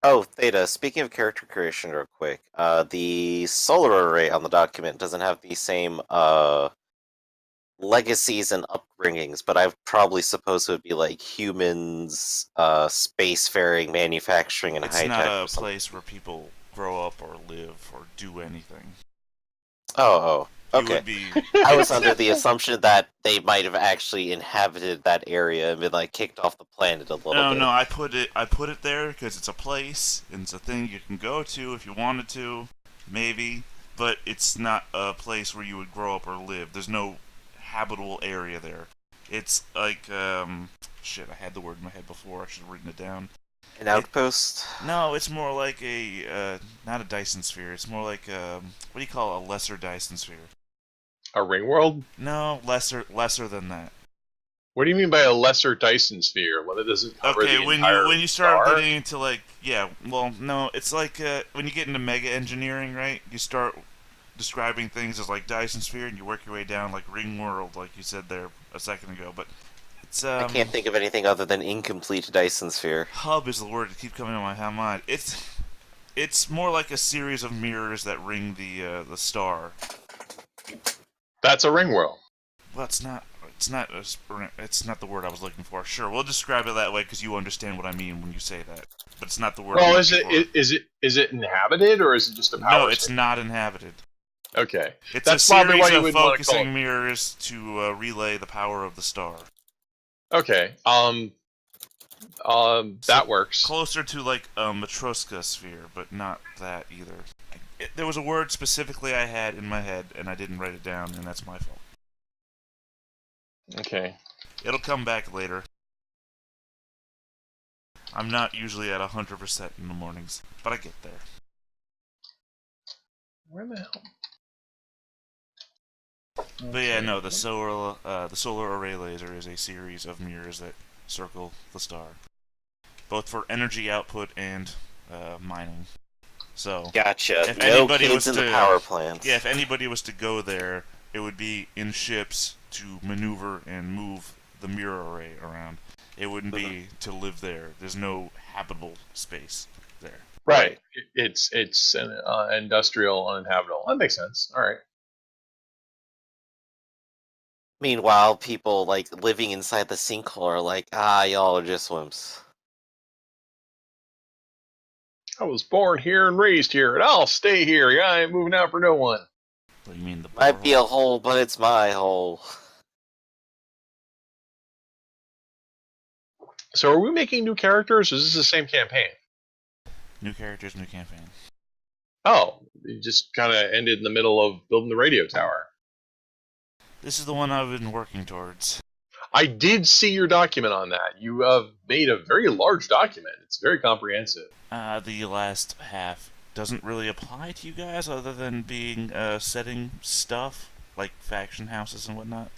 Oh, Theta, speaking of character creation real quick, the solar array on the document doesn't have the same legacies and upbringings, but I probably suppose it would be like humans, spacefaring, manufacturing, and It's high not tech a or something. place where people grow up or live or do anything. Oh, You okay. would be. I was It's under the assumption that they might have actually inhabited that area and been like kicked off the planet a little no, no. bit. I put it there because it's a place and it's a thing you can go to if you wanted to, maybe. But it's not a place where you would grow up or live. There's no habitable area there. It's like shit. I had the word in my head before. I should have written it down. An It outpost? No, it's more like a not a Dyson sphere. It's more like what do you call a lesser Dyson sphere? A ring world? No, lesser than that. What do you mean by a lesser Dyson sphere? Well, it doesn't cover Okay, the when you entire when you start star? getting into like yeah, well, no, it's like when you get into mega engineering, right? You start describing things as like Dyson sphere, and you work your way down like ring world, like you said there a second ago. But it's I can't think of anything other than incomplete Dyson sphere. hub is the word that keep coming to my mind. It's more like a series of mirrors that ring the star. That's a ring world. Well, it's not the word I was looking for. Sure, we'll describe it that way because you understand what I mean when you say that. But it's not the word I'm Well, looking for. is it inhabited or is it just a No, power it's station? not inhabited. Okay, It's a that's probably why series you of wouldn't want to call focusing it. mirrors to relay the power of the star. Okay, So that works. closer to like a Matroska sphere, but not that either. There was a word specifically I had in my head, and I didn't write it down, and that's my fault. Okay, It'll come back later. I'm not usually at 100% in the mornings, but I get there. where the hell? But yeah, Okay. no, the solar array laser is a series of mirrors that circle the star, both for energy output and mining. So, Gotcha. if No anybody kids was in the to, power yeah, plants. if anybody was to go there, it would be in ships to maneuver and move the mirror array around. It wouldn't be to live there. There's no habitable space there. Right. It's an industrial uninhabitable. That makes sense. All right. Meanwhile, people like living inside the sinkhole are like, y'all are just wimps. I was born here and raised here, and I'll stay here. Yeah, I ain't moving out for no one. What do you mean the Might be a borehole? hole, but it's my hole. So, are we making new characters, or is this the same campaign? New characters, new campaign. Oh, you just kind of ended in the middle of building the radio tower. This is the one I've been working towards. I did see your document on that. You made a very large document. It's very comprehensive. The last half doesn't really apply to you guys other than being setting stuff like faction houses and whatnot.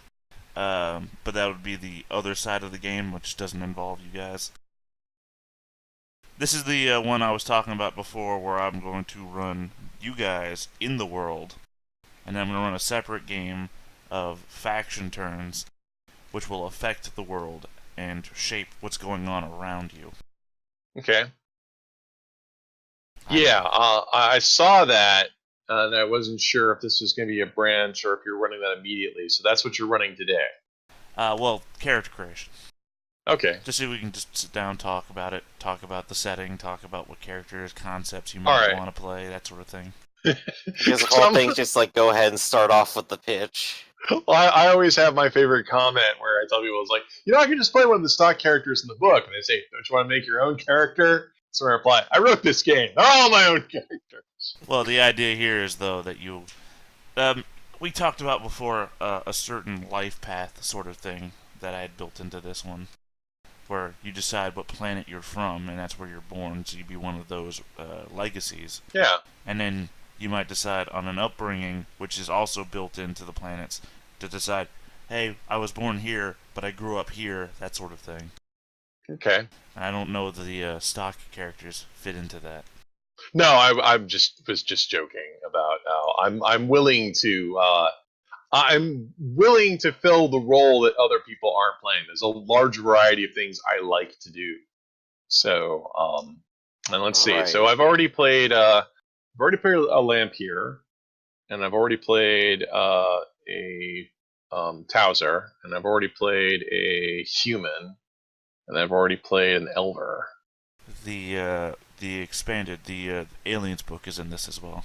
But that would be the other side of the game, which doesn't involve you guys. This is the one I was talking about before, where I'm going to run you guys in the world, and then I'm going to run a separate game of faction turns, which will affect the world and shape what's going on around you. Okay. Yeah, I saw that, and I wasn't sure if this was going to be a branch or if you're running that immediately. So that's what you're running today. Well, character creation. Okay. Just so we can just sit down, talk about it, talk about the setting, talk about what characters, concepts you All might right. want to play, that sort of thing. Because the whole thing just like go ahead and start off with the pitch. Well, I always have my favorite comment where I tell people, it's like, I can just play one of the stock characters in the book. And they say, don't you want to make your own character? So I reply, I wrote this game. They're all my own characters. Well, the idea here is, though, that we talked about before a certain life path sort of thing that I had built into this one, where you decide what planet you're from, and that's where you're born, so you'd be one of those legacies. Yeah. And then you might decide on an upbringing, which is also built into the planets, to decide, hey, I was born here, but I grew up here, that sort of thing. Okay. And I don't know the stock characters fit into that. No, I was just joking about how I'm willing to fill the role that other people aren't playing. There's a large variety of things I like to do. So And let's see. So Right. I've already played a Lampier, and I've already played a Towser, and I've already played a human, and I've already played an Elver. The expanded aliens book is in this as well.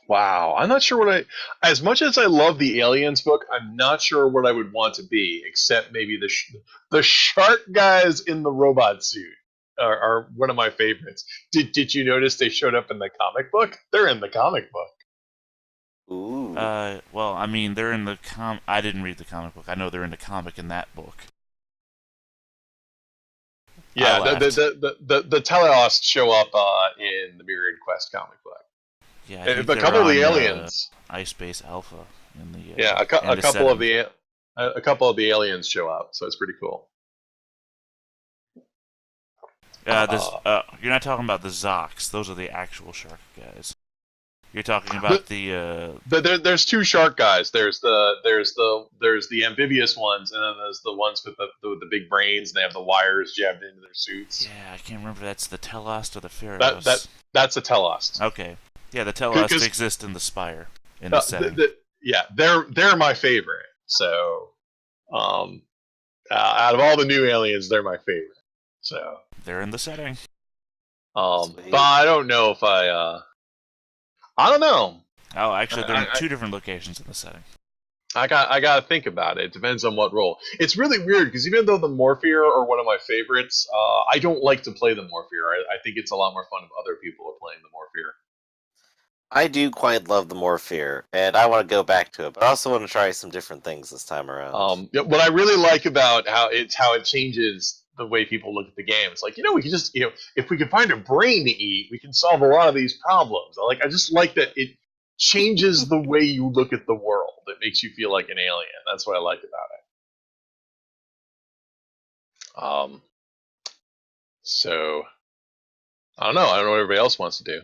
Wow, I'm not sure as much as I love the Aliens book, I'm not sure what I would want to be, except maybe the shark guys in the robot suit are one of my favorites. Did you notice they showed up in the comic book? They're in the comic book. Ooh. Well, I mean, they're in the I didn't read the comic book. I know they're in the comic in that book. I Yeah, laughed. the Teleost show up in the Myriad Quest comic book. Yeah, I think A they're couple of the on aliens, Ice Base Alpha yeah, in a the couple of setting. a couple of the aliens show up, so it's pretty cool. This Uh, you're not talking about the Zocs. Those are the actual shark guys. You're talking the, about the there's two shark guys. There's the amphibious ones, and then there's the ones with the big brains, and they have the wires jabbed into their suits. yeah, I can't remember. That's the Telost or the That that Pharaohs. that's a Telost. Okay, yeah, the Telost Because exist in the Spire in the setting. yeah, they're my favorite. So um, out of all the new aliens, they're my favorite. So They're in the setting. but Sweet. I don't know if I don't know. Oh, I, actually, they're in I, two different locations in the setting. I got to think about it. It depends on what role. It's really weird because even though the Morpheer are one of my favorites, I don't like to play the Morpheer. I think it's a lot more fun if other people are playing the Morpheer. I do quite love the Morpheer, and I want to go back to it, but I also want to try some different things this time around. Yeah, what I really like about how it changes the way people look at the game. It's like we can just if we can find a brain to eat, we can solve a lot of these problems. I just like that it changes the way you look at the world. It makes you feel like an alien. That's what I like about it. So I don't know. I don't know what everybody else wants to do.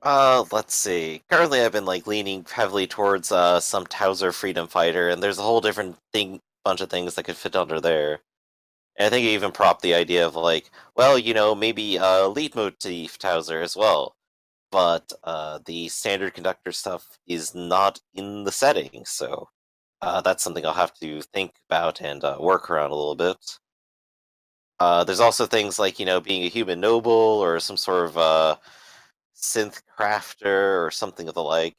Let's see. Currently, I've been leaning heavily towards some Towser Freedom Fighter, and there's a whole different bunch of things that could fit under there. And I think I even propped the idea of well, maybe leitmotif Towser as well. But the standard conductor stuff is not in the setting, so that's something I'll have to think about and work around a little bit. There's also things like being a human noble or some sort of synth crafter or something of the like.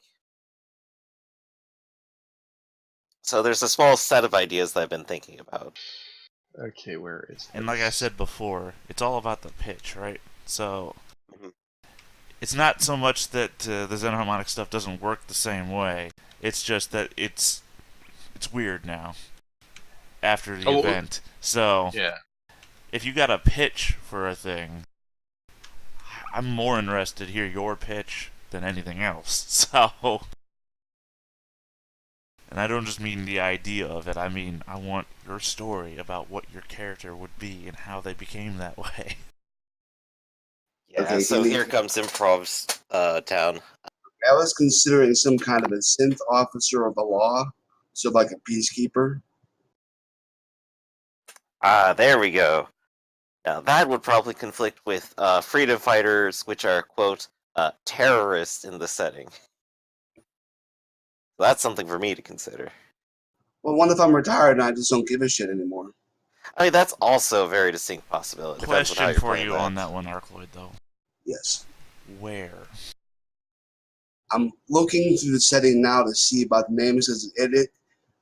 So there's a small set of ideas that I've been thinking about. Okay, where is And like I this? said before, it's all about the pitch, right? So Mhm. it's not so much that the Xenharmonic stuff doesn't work the same way. It's just that it's weird now after the Oh, event. So yeah. if you got a pitch for a thing, I'm more interested to hear your pitch than anything else. So, and I don't just mean the idea of it. I mean I want your story about what your character would be and how they became that way. Yeah, Okay, so here comes improv town. I was considering some kind of a synth officer of the law, so like a peacekeeper. Ah, there we go. Now that would probably conflict with freedom fighters, which are quote terrorists in the setting. So that's something for me to consider. Well, what if I'm retired and I just don't give a shit anymore? I mean, that's also a very distinct possibility. Depends on how Question you're for playing you on that. that one, Arcloid, though. Yes. Where? I'm looking through the setting now to see about the names.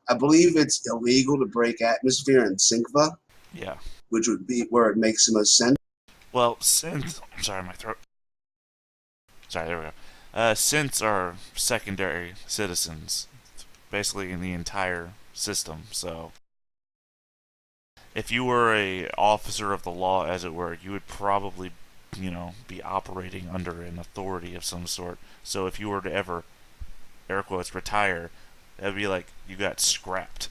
I believe it's illegal to break atmosphere in Syncva, Yeah. which would be where it makes the most sense. Well, synths. I'm sorry, my throat. Sorry, there we go. Synths are secondary citizens, basically in the entire system. So, if you were a officer of the law, as it were, you would probably, be operating under an authority of some sort. So, if you were to ever, air quotes, retire, that'd be like you got scrapped.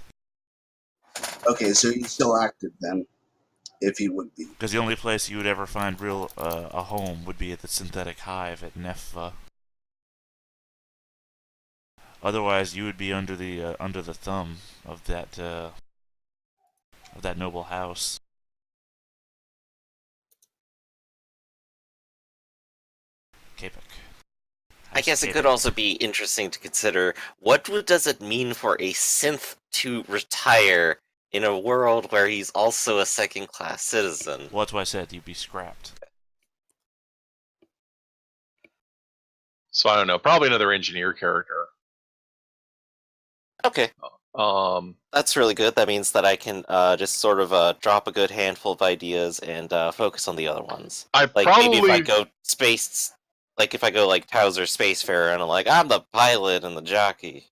Okay, so he's still active then, if he would be. Because the only place you would ever find real a home would be at the synthetic hive at Nefva. Otherwise, you would be under the thumb of that noble house. Capek. I guess it could also be interesting to consider does it mean for a synth to retire in a world where he's also a second-class citizen? Well, that's why I said you'd be scrapped. So I don't know. Probably another engineer character. Okay, that's really good. That means that I can just sort of drop a good handful of ideas and focus on the other ones. I Like maybe if I probably go space, like if I go like Towser Spacefarer and I'm like I'm the pilot and the jockey,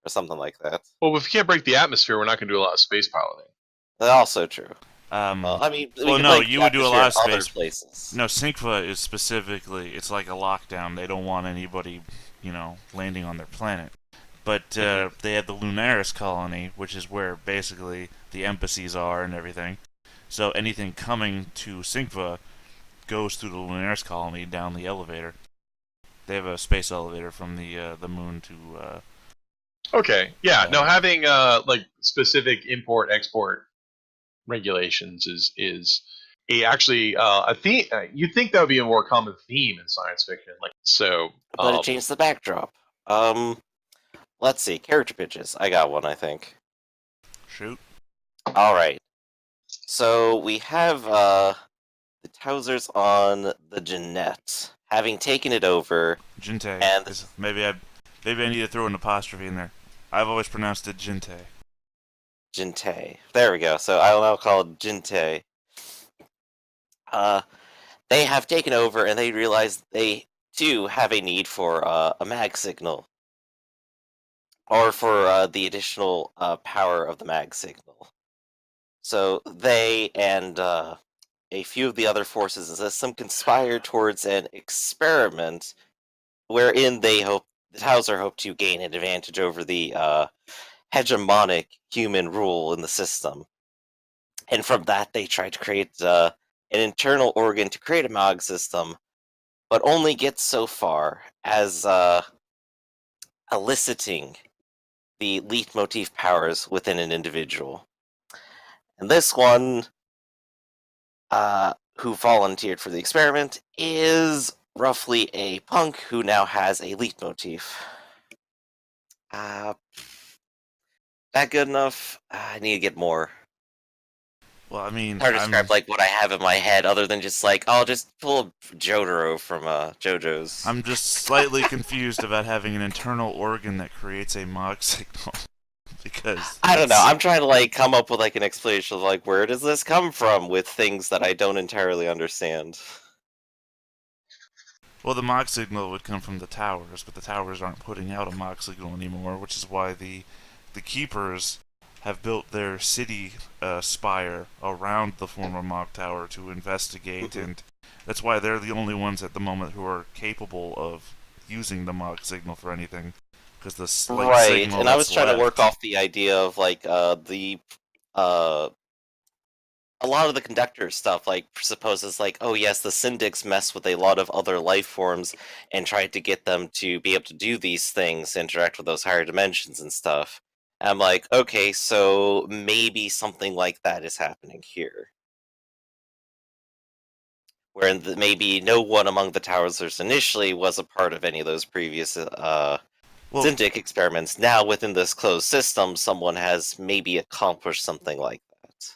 or something like that. well, if we can't break the atmosphere, we're not going to do a lot of space piloting. That's also true. Well, I mean, we well, could no, break you the would do a atmosphere lot in of other space. places. No, Sinkva is specifically, it's like a lockdown. They don't want anybody, landing on their planet. But they have the Lunaris colony, which is where basically the embassies are and everything. So anything coming to Sinkva goes through the Lunaris colony down the elevator. They have a space elevator from the moon to. Okay, yeah. No, having like specific import export regulations is actually a theme. You'd think that would be a more common theme in science fiction. Like so. But it changed the backdrop. Let's see, character pitches. I got one, I think. Shoot. All right. So we have the Tousers on the Jeanette, having taken it over, Jinte. and Maybe I need to throw an apostrophe in there. I've always pronounced it Jinte. Jinte. There we go. So I'll now call it Jinte. They have taken over, and they realize they too have a need for a mag signal, or for the additional power of the mag signal. So they and a few of the other forces in the system conspire towards an experiment wherein the Tauser hope to gain an advantage over the hegemonic human rule in the system. And from that, they try to create an internal organ to create a mag system, but only get so far as eliciting the leitmotif powers within an individual. And this one, who volunteered for the experiment, is roughly a punk who now has a leitmotif. That good enough? I need to get more. Well, I mean, Hard to describe like what I have in my head, other than just like I'll just pull a Jotaro from JoJo's. I'm just slightly confused about having an internal organ that creates a Mog signal. Because I don't know. I'm trying to like come up with like an explanation of like where does this come from with things that I don't entirely understand. Well, the Mog signal would come from the towers, but the towers aren't putting out a Mog signal anymore, which is why the keepers have built their city spire around the former Mog tower to investigate, and that's why they're the only ones at the moment who are capable of using the Mog signal for anything. Because the signal and I was that's trying to left, work off the idea of like the a lot of the conductor stuff like supposes like, oh yes, the syndics mess with a lot of other life forms and tried to get them to be able to do these things, interact with those higher dimensions and stuff. And I'm like, okay, so maybe something like that is happening here, where maybe no one among the Towersers initially was a part of any of those previous well, syndic experiments. Now within this closed system, someone has maybe accomplished something like that.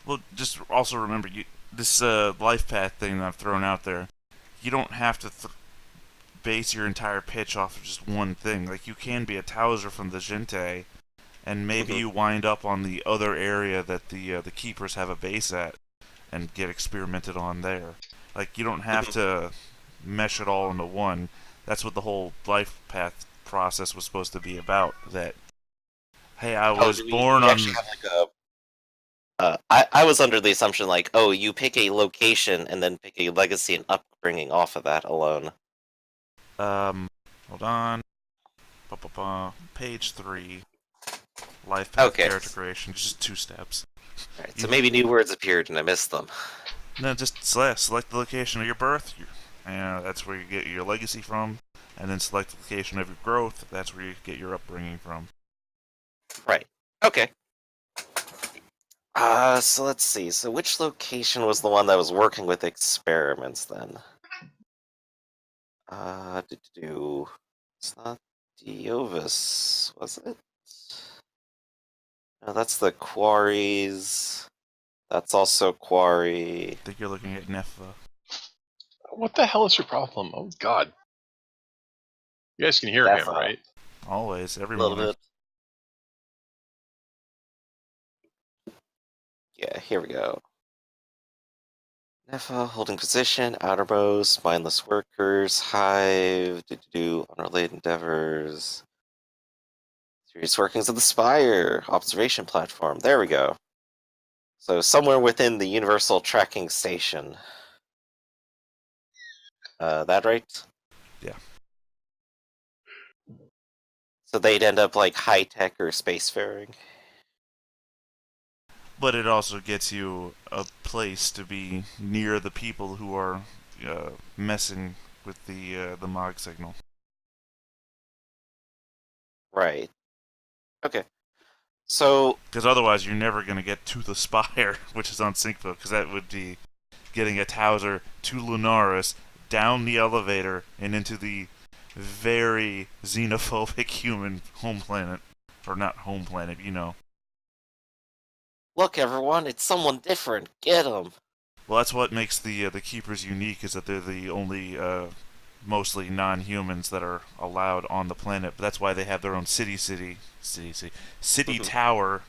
well, just also remember this life path thing that I've thrown out there. You don't have to base your entire pitch off of just one thing. Like you can be a Towser from the Jinte, and maybe you wind up on the other area that the keepers have a base at, and get experimented on there. Like you don't have to mesh it all into one. That's what the whole life path process was supposed to be about. That hey, I was born on. Actually have like a I was under the assumption like, oh, you pick a location and then pick a legacy and upbringing off of that alone. Hold on. Page 3. Life path Okay. character creation. Just 2 steps. Alright, so maybe new words appeared and I missed them. No, just select the location of your birth. That's where you get your legacy from. And then select the location of your growth. That's where you get your upbringing from. Right. Okay. So let's see. So which location was the one that was working with experiments then? It's not Diovis, was it? No, that's the quarries. That's also quarry. I think you're looking at Neffa. What the hell is your problem? Oh God! You guys can hear him, Neffa. right? Always, every A little morning. bit. Yeah, here we go. Neffa holding position, outermost, mindless workers, hive, unrelated endeavors. Serious workings of the Spire, observation platform. There we go. So somewhere within the Universal Tracking Station. That right? Yeah. So they'd end up like high tech or spacefaring. But it also gets you a place to be near the people who are messing with the Mog signal. Right. Okay. So Because otherwise, you're never going to get to the Spire, which is on Syncville, because that would be getting a Towser to Lunaris, down the elevator, and into the very xenophobic human home planet. Or not home planet, you know. look, everyone, it's someone different. Get them. Well, that's what makes the Keepers unique, is that they're the only mostly non-humans that are allowed on the planet. But that's why they have their own city tower,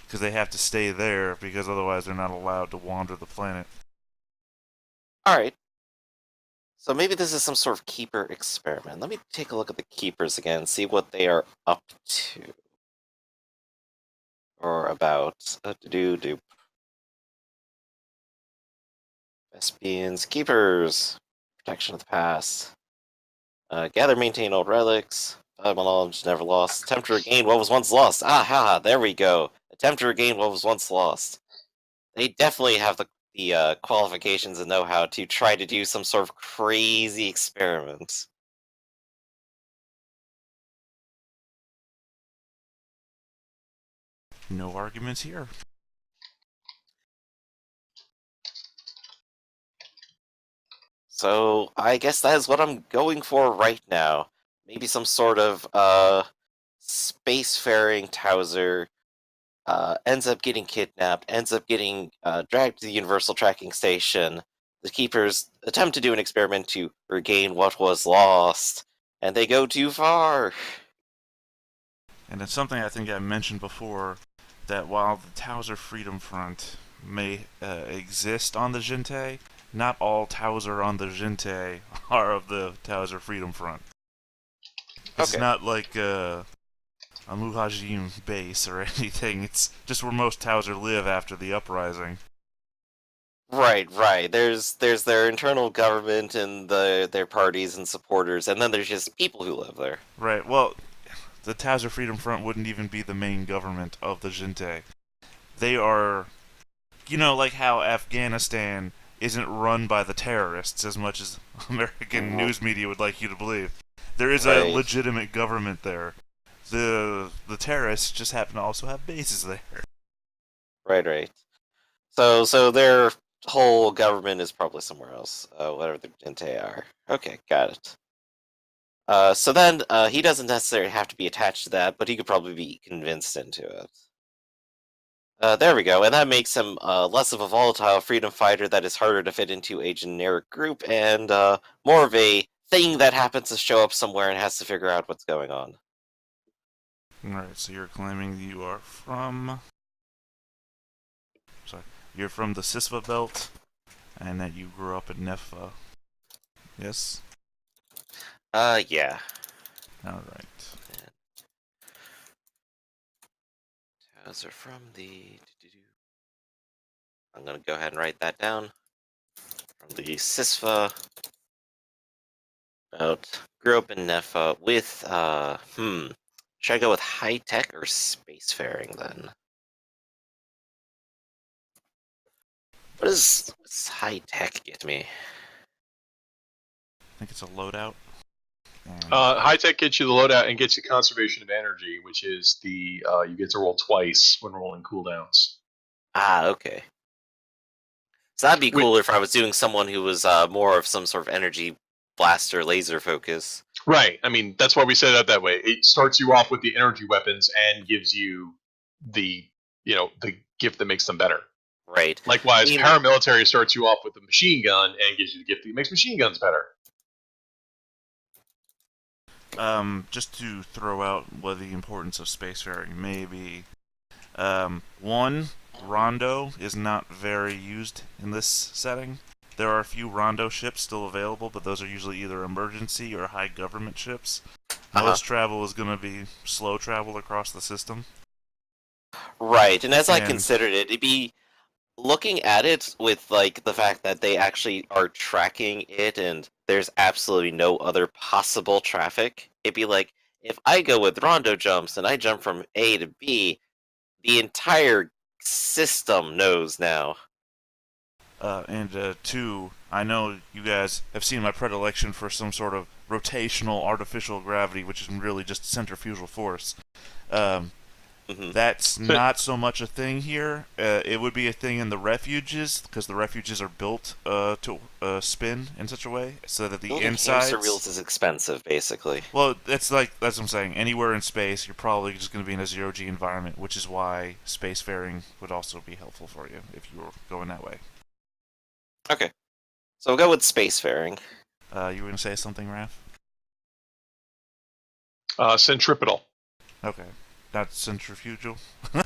because they have to stay there, because otherwise they're not allowed to wander the planet. All right. So maybe this is some sort of keeper experiment. Let me take a look at the keepers again, see what they are up to. Or about. Do. Thespians, keepers. Protection of the past. Gather, maintain old relics. Valuable knowledge never lost. Attempt to regain what was once lost. Ah, there we go. Attempt to regain what was once lost. They definitely have the qualifications and know-how to try to do some sort of crazy experiment. No arguments here. So I guess that is what I'm going for right now. Maybe some sort of spacefaring Towser ends up getting kidnapped, ends up getting dragged to the Universal Tracking Station. The Keepers attempt to do an experiment to regain what was lost, and they go too far. And it's something I think I mentioned before, that while the Towser Freedom Front may exist on the Jinte, not all Towser on the Jinte are of the Towser Freedom Front. This is Okay. not like a Muhajim base or anything. It's just where most Towser live after the uprising. Right. There's their internal government and their parties and supporters, and then there's just people who live there. Right, well, the Towser Freedom Front wouldn't even be the main government of the Jinte. They are, like how Afghanistan isn't run by the terrorists as much as American news media would like you to believe. There is a Right. legitimate government there. The terrorists just happen to also have bases there. Right. So their whole government is probably somewhere else, whatever the Gente are. Okay, got it. So then he doesn't necessarily have to be attached to that, but he could probably be convinced into it. There we go, and that makes him less of a volatile freedom fighter that is harder to fit into a generic group, and more of a thing that happens to show up somewhere and has to figure out what's going on. Alright, so you're claiming you are from... Sorry. You're from the Sisva Belt, and that you grew up in Neffa. Yes? Yeah. Alright. Those are from the... I'm gonna go ahead and write that down. From the Sisva Belt. Grew up in Neffa with, should I go with high-tech or spacefaring, then? What's high-tech get me? I think it's a loadout. High tech gets you the loadout and gets you conservation of energy, which is the you get to roll twice when rolling cooldowns. Okay. So that'd be Which, cooler if I was doing someone who was more of some sort of energy blaster laser focus. Right. I mean, that's why we set it up that way. It starts you off with the energy weapons and gives you the the gift that makes them better. Right. Likewise, I mean, paramilitary starts you off with the machine gun and gives you the gift that makes machine guns better. Just to throw out what the importance of spacefaring may be. One, Rondo is not very used in this setting. There are a few Rondo ships still available, but those are usually either emergency or high government ships. Most travel is going to be slow travel across the system. Right, and as I And considered it, it'd be looking at it with like the fact that they actually are tracking it and there's absolutely no other possible traffic. It'd be like if I go with rondo jumps and I jump from A to B, the entire system knows now. two, I know you guys have seen my predilection for some sort of rotational artificial gravity, which is really just centrifugal force. Um, Mhm. That's not so much a thing here. It would be a thing in the refuges, because the refuges are built to spin in such a way so that the Building hamster insides. wheels is expensive, basically. Well, that's what I'm saying. Anywhere in space, you're probably just going to be in a zero-G environment, which is why spacefaring would also be helpful for you if you were going that way. Okay, so we'll go with spacefaring. You were going to say something, Raph? Centripetal. Okay. Not centrifugal?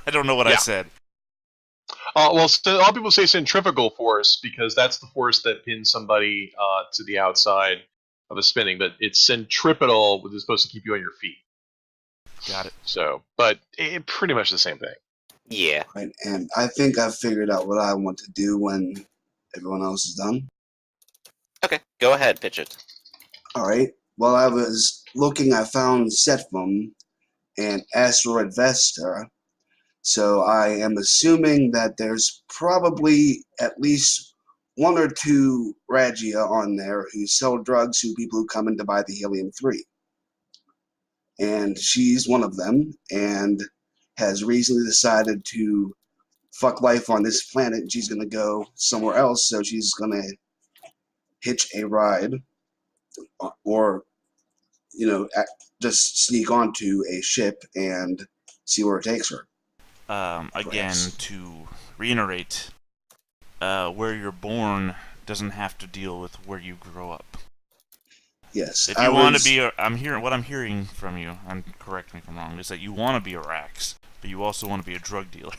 I don't know what I Yeah. said. Well, a lot of people say centrifugal force because that's the force that pins somebody to the outside of a spinning, but it's centripetal, which is supposed to keep you on your feet. Got it. So, but pretty much the same thing. Yeah. Right, and I think I've figured out what I want to do when everyone else is done. Okay, go ahead, pitch it. All right. While I was looking, I found Setfum and Asteroid Vesta. So I am assuming that there's probably at least one or two Ragia on there who sell drugs to people who come in to buy the Helium-3. And she's one of them and has recently decided to fuck life on this planet and she's going to go somewhere else. So she's going to hitch a ride or, just sneak onto a ship and see where it takes her. Again, Perhaps. to reiterate, where you're born doesn't have to deal with where you grow up. Yes. If you want to be what I'm hearing from you, and correct me if I'm wrong, is that you want to be a Rax, but you also want to be a drug dealer.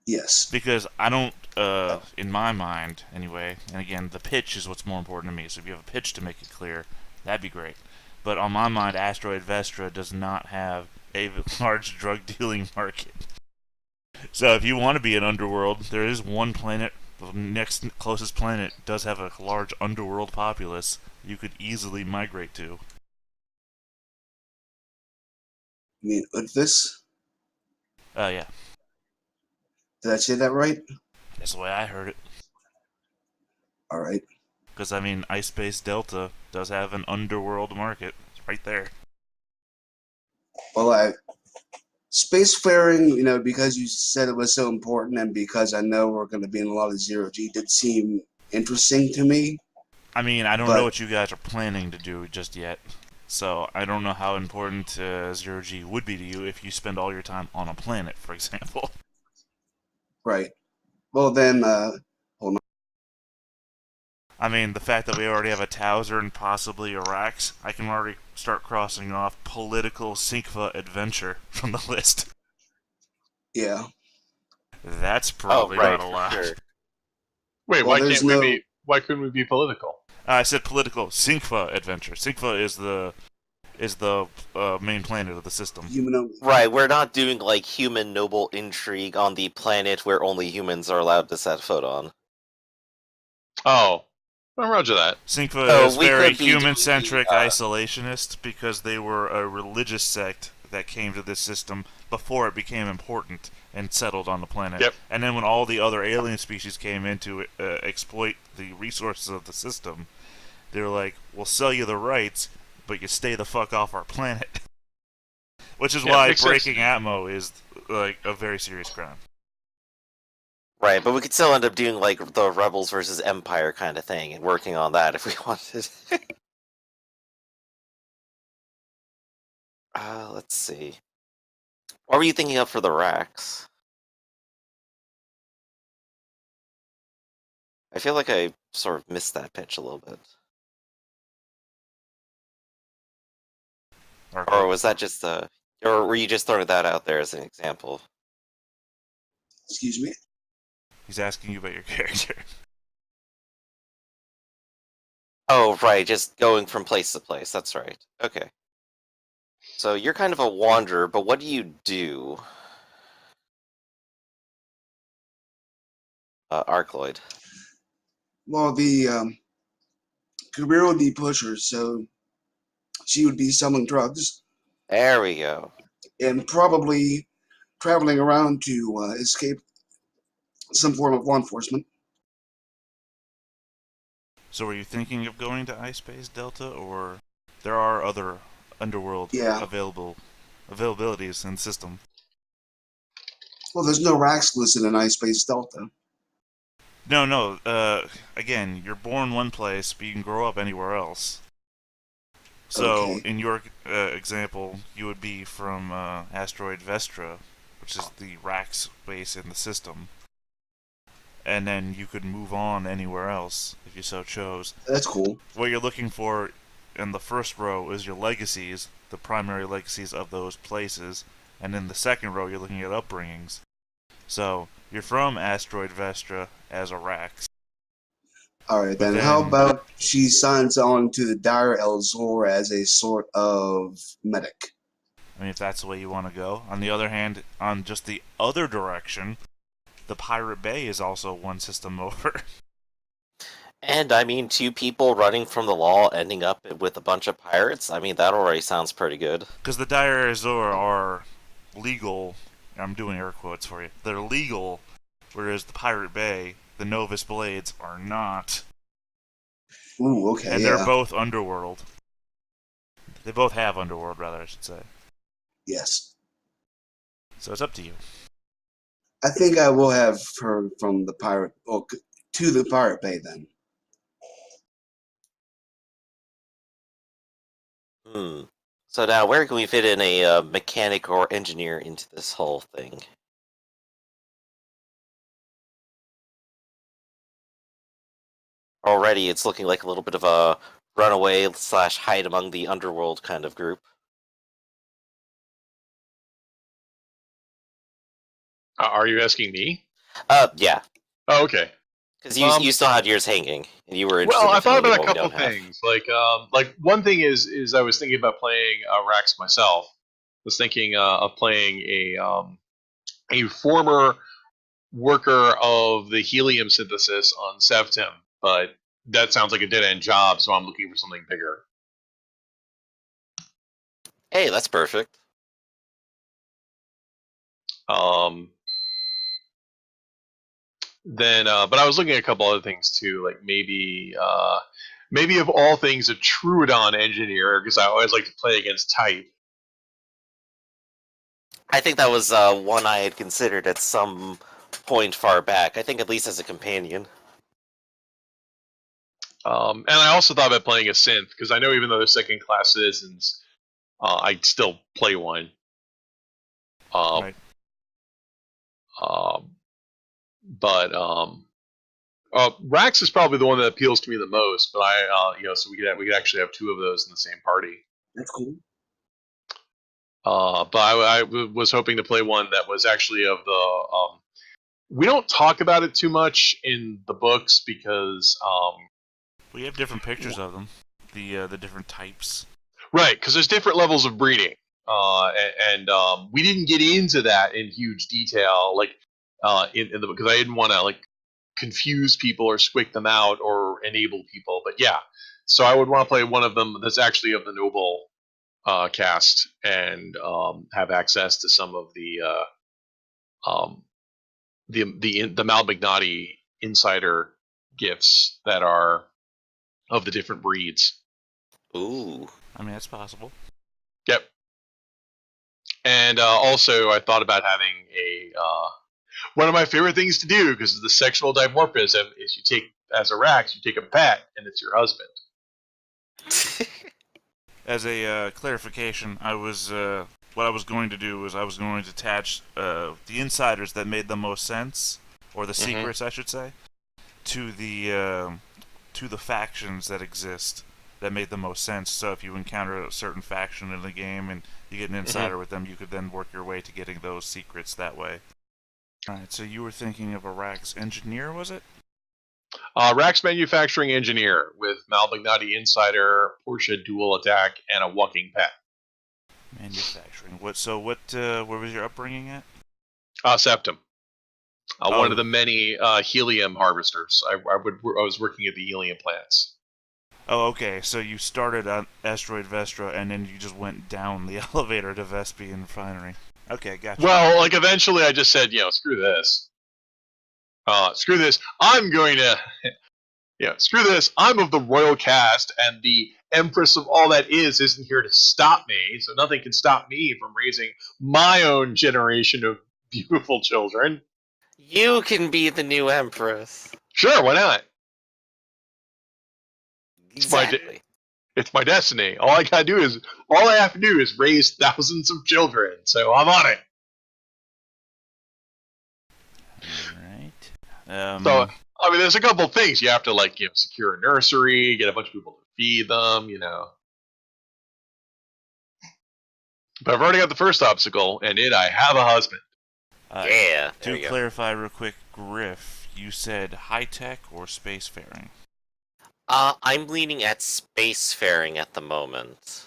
Yes. Because I don't, in my mind, anyway, and again, the pitch is what's more important to me, so if you have a pitch to make it clear, that'd be great. But on my mind, Asteroid Vestra does not have a large drug dealing market. So if you want to be an underworld, there is one planet, the next closest planet does have a large underworld populace you could easily migrate to. You mean Utvis? Yeah. Did I say that right? That's the way I heard it. All right. Because, I mean, Ice Base Delta does have an underworld market. It's right there. Well, spacefaring, because you said it was so important and because I know we're going to be in a lot of zero-G, did seem interesting to me. I mean, I don't know what you guys are planning to do just yet. So, I don't know how important zero-G would be to you if you spend all your time on a planet, for example. Right. Well, then, hold on. I mean, the fact that we already have a Towser and possibly a Rax, I can already start crossing off political Sinkva adventure from the list. Yeah. That's probably not a lot. Sure. Wait, Well, why couldn't we be political? I said political Sinkva adventure. Sinkva is the main planet of the system. Human. Right, we're not doing like human noble intrigue on the planet where only humans are allowed to set foot on. Oh, well, roger that. Sinkva is we very could be doing human-centric the, isolationist because they were a religious sect that came to this system before it became important and settled on the planet. Yep. And then when all the other alien species came in to exploit the resources of the system, they were like, we'll sell you the rights, but you stay the fuck off our planet. Which is why breaking Atmo is like a very serious crime. Right, but we could still end up doing like the Rebels versus Empire kind of thing and working on that if we wanted. Let's see. What were you thinking of for the racks? I feel like I sort of missed that pitch a little bit. Or Arclight. was that just or were you just throwing that out there as an example? Excuse me. He's asking you about your character. Oh, right, just going from place to place. That's right. Okay. So you're kind of a wanderer, but what do you do? Arcloid. Well, the career would be pusher, so she would be selling drugs There we go. and probably traveling around to escape some form of law enforcement. So were you thinking of going to Ice Base Delta, or there are other underworld Yeah. availabilities in the system? Well, there's no racks listed in Ice Base Delta. No. Again, you're born one place, but you can grow up anywhere else. So, Okay. in your example, you would be from asteroid Vestra, which is the Rax base in the system, and then you could move on anywhere else if you so chose. That's cool. What you're looking for in the first row is your legacies, the primary legacies of those places, and in the second row you're looking at upbringings. So, you're from asteroid Vestra as a Rax. All right, But then how then, about she signs on to the Dire El Zor as a sort of medic? I mean, if that's the way you want to go. On the other hand, on just the other direction, the Pirate Bay is also one system over. And I mean, two people running from the law ending up with a bunch of pirates. I mean, that already sounds pretty good. Because the Dire Azor are legal. I'm doing air quotes for you. They're legal, whereas the Pirate Bay, the Novus Blades, are not. Ooh, okay, And they're yeah. both underworld. They both have underworld, rather, I should say. Yes. So it's up to you. I think I will have her from the pirate, or to the Pirate Bay then. Hmm. So now, where can we fit in a mechanic or engineer into this whole thing? Already, it's looking like a little bit of a runaway slash hide among the underworld kind of group. Are you asking me? Yeah, Oh, okay. because you Um, still had yours hanging, and you were well, interested in I thought filling in about a what we couple don't have. things. Like one thing is I was thinking about playing Rax myself. I was thinking of playing a former worker of the helium synthesis on Sevtim, but that sounds like a dead end job, so I'm looking for something bigger. Hey, that's perfect. Um, but I was looking at a couple other things too, like maybe of all things, a Trudon engineer, because I always like to play against type. I think that was one I had considered at some point far back. I think at least as a companion. And I also thought about playing a synth because I know even though they're second class citizens, I'd still play one. Um, Right. um, but Rax is probably the one that appeals to me the most. But so we could actually have two of those in the same party. That's cool. But was hoping to play one that was actually of the. We don't talk about it too much in the books because We have different pictures of them. The different types. right, because there's different levels of breeding, and we didn't get into that in huge detail, like in the because I didn't want to like confuse people or squick them out or enable people. But yeah, so I would want to play one of them that's actually of the noble cast and have access to some of um, the Malmagnati insider gifts that are of the different breeds. Ooh. I mean, that's possible. Yep. And also, I thought about having a One of my favorite things to do, because of the sexual dimorphism, is you take, as a Rax, you take a pet, and it's your husband. As a clarification, what I was going to do was I was going to attach the insiders that made the most sense, or the secrets, I should say, to the factions that exist that made the most sense. So if you encounter a certain faction in the game and you get an insider with them, you could then work your way to getting those secrets that way. Alright, so you were thinking of a Rax engineer, was it? Rax manufacturing engineer with Malmagnati insider, Porsche dual attack, and a walking pet. Manufacturing. Where was your upbringing at? Septum. Oh. One of the many helium harvesters. I was working at the helium plants. Oh, okay. So you started on Asteroid Vestra, and then you just went down the elevator to Vespian Refinery. Okay, gotcha. Well, like eventually, I just said, screw this. Screw this. I'm going to, screw this. I'm of the royal cast, and the empress of all that isn't here to stop me. So nothing can stop me from raising my own generation of beautiful children. You can be the new empress. Sure, why not? Exactly. It's my destiny. All I have to do is raise thousands of children. So I'm on it. Alright. So I mean, there's a couple things you have to secure a nursery, get a bunch of people to feed them, But I've already got the first obstacle, and I have a husband. Yeah. To clarify real quick, Griff, you said high tech or spacefaring? I'm leaning at spacefaring at the moment.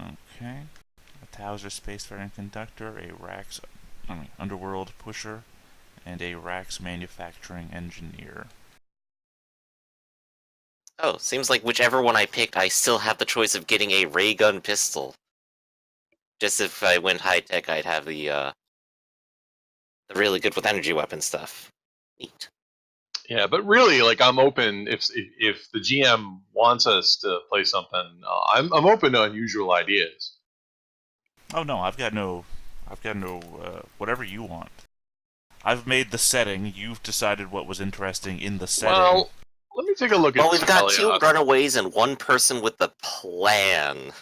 Okay. A Towser spacefaring conductor, a Rax underworld pusher, and a Rax manufacturing engineer. Oh, seems like whichever one I picked, I still have the choice of getting a ray gun pistol. Just if I went high tech, I'd have the really good with energy weapon stuff. Neat. Yeah, but really, I'm open if the GM wants us to play something. I'm open to unusual ideas. Oh no, I've got no, whatever you want. I've made the setting. You've decided what was interesting in the setting. Well, let me take a look at. Well, we've got two runaways and one person with the plan.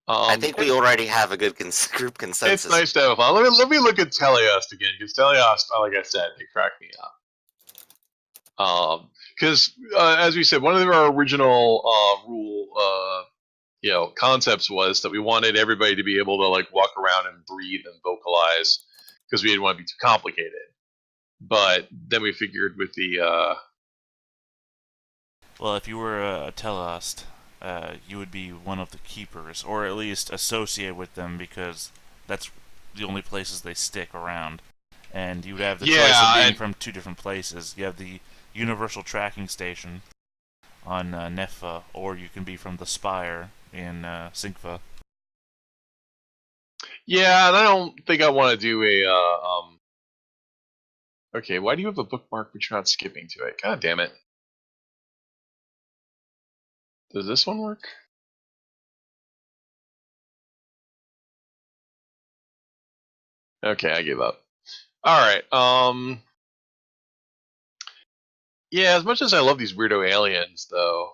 I think we already have a good group consensus. It's nice to have fun. Let me look at Teleost again, because Teleost, like I said, they crack me up. Because as we said, one of our original rule, concepts was that we wanted everybody to be able to walk around and breathe and vocalize, because we didn't want to be too complicated. But then we figured with the well, if you were a Teleost, you would be one of the keepers, or at least associate with them, because that's the only places they stick around. And you would have the choice of being from two different places. You have the Universal Tracking Station on Neffa, or you can be from the Spire in Sinkfa. Yeah, and I don't think I want to do a Okay, why do you have a bookmark but you're not skipping to it? God damn it. Does this one work? Okay, I give up. Alright, yeah, as much as I love these weirdo aliens, though,